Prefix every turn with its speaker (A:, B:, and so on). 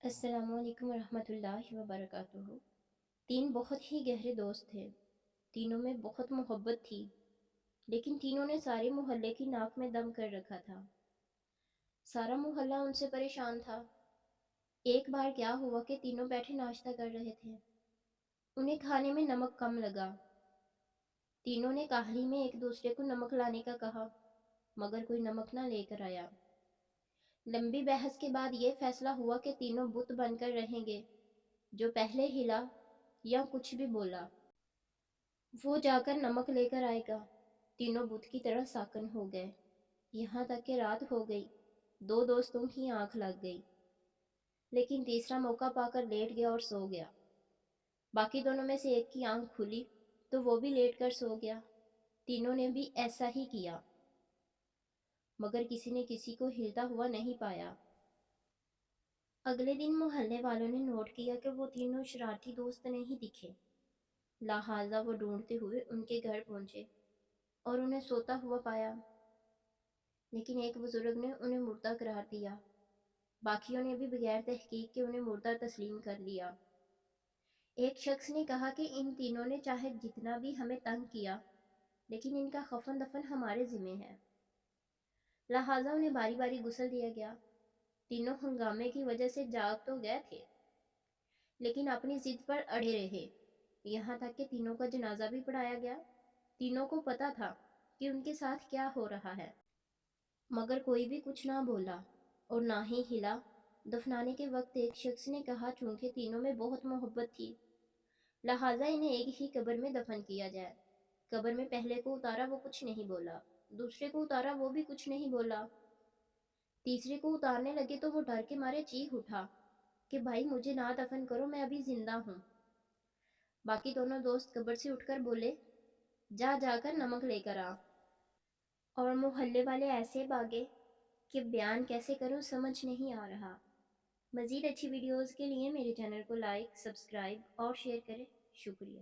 A: السلام علیکم ورحمۃ اللہ وبرکاتہ۔ تین بہت ہی گہرے دوست تھے۔ تینوں میں بہت محبت تھی، لیکن تینوں نے سارے محلے کی ناک میں دم کر رکھا تھا۔ سارا محلہ ان سے پریشان تھا۔ ایک بار کیا ہوا کہ تینوں بیٹھے ناشتہ کر رہے تھے۔ انہیں کھانے میں نمک کم لگا۔ تینوں نے کاہلی میں ایک دوسرے کو نمک لانے کا کہا، مگر کوئی نمک نہ لے کر آیا۔ لمبی بحث کے بعد یہ فیصلہ ہوا کہ تینوں بت بن کر رہیں گے۔ جو پہلے ہلا یا کچھ بھی بولا وہ جا کر نمک لے کر آئے گا۔ تینوں بت کی طرح ساکن ہو گئے، یہاں تک کہ رات ہو گئی۔ دو دوستوں کی آنکھ لگ گئی، لیکن تیسرا موقع پا کر لیٹ گیا اور سو گیا۔ باقی دونوں میں سے ایک کی آنکھ کھلی تو وہ بھی لیٹ کر سو گیا۔ تینوں نے بھی ایسا ہی کیا، مگر کسی نے کسی کو ہلتا ہوا نہیں پایا۔ اگلے دن محلے والوں نے نوٹ کیا کہ وہ تینوں شرارتی دوست نہیں دکھے، لہٰذا وہ ڈھونڈتے ہوئے ان کے گھر پہنچے اور انہیں سوتا ہوا پایا، لیکن ایک بزرگ نے انہیں مردہ قرار دیا۔ باقیوں نے بھی بغیر تحقیق کے انہیں مردہ تسلیم کر لیا۔ ایک شخص نے کہا کہ ان تینوں نے چاہے جتنا بھی ہمیں تنگ کیا، لیکن ان کا خفن دفن ہمارے ذمہ ہے، لہٰذا انہیں باری باری غسل دیا گیا۔ تینوں ہنگامے کی وجہ سے جاگ تو گئے تھے، لیکن اپنی ضد پر اڑے رہے، یہاں تک کہ تینوں کا جنازہ بھی پڑھایا گیا۔ تینوں کو پتا تھا کہ ان کے ساتھ کیا ہو رہا ہے، مگر کوئی بھی کچھ نہ بولا اور نہ ہی ہلا۔ دفنانے کے وقت ایک شخص نے کہا چونکہ تینوں میں بہت محبت تھی، لہٰذا انہیں ایک ہی قبر میں دفن کیا جائے۔ قبر میں پہلے کو اتارا، وہ کچھ نہیں بولا۔ دوسرے کو اتارا، وہ بھی کچھ نہیں بولا۔ تیسرے کو اتارنے لگے تو وہ ڈر کے مارے چیخ اٹھا کہ بھائی مجھے نہ دفن کرو، میں ابھی زندہ ہوں۔ باقی دونوں دوست قبر سے اٹھ کر بولے، جا جا کر نمک لے کر آ۔ اور محلے والے ایسے بھاگے کہ بیان کیسے کروں سمجھ نہیں آ رہا۔ مزید اچھی ویڈیوز کے لیے میرے چینل کو لائک، سبسکرائب اور شیئر کریں۔ شکریہ۔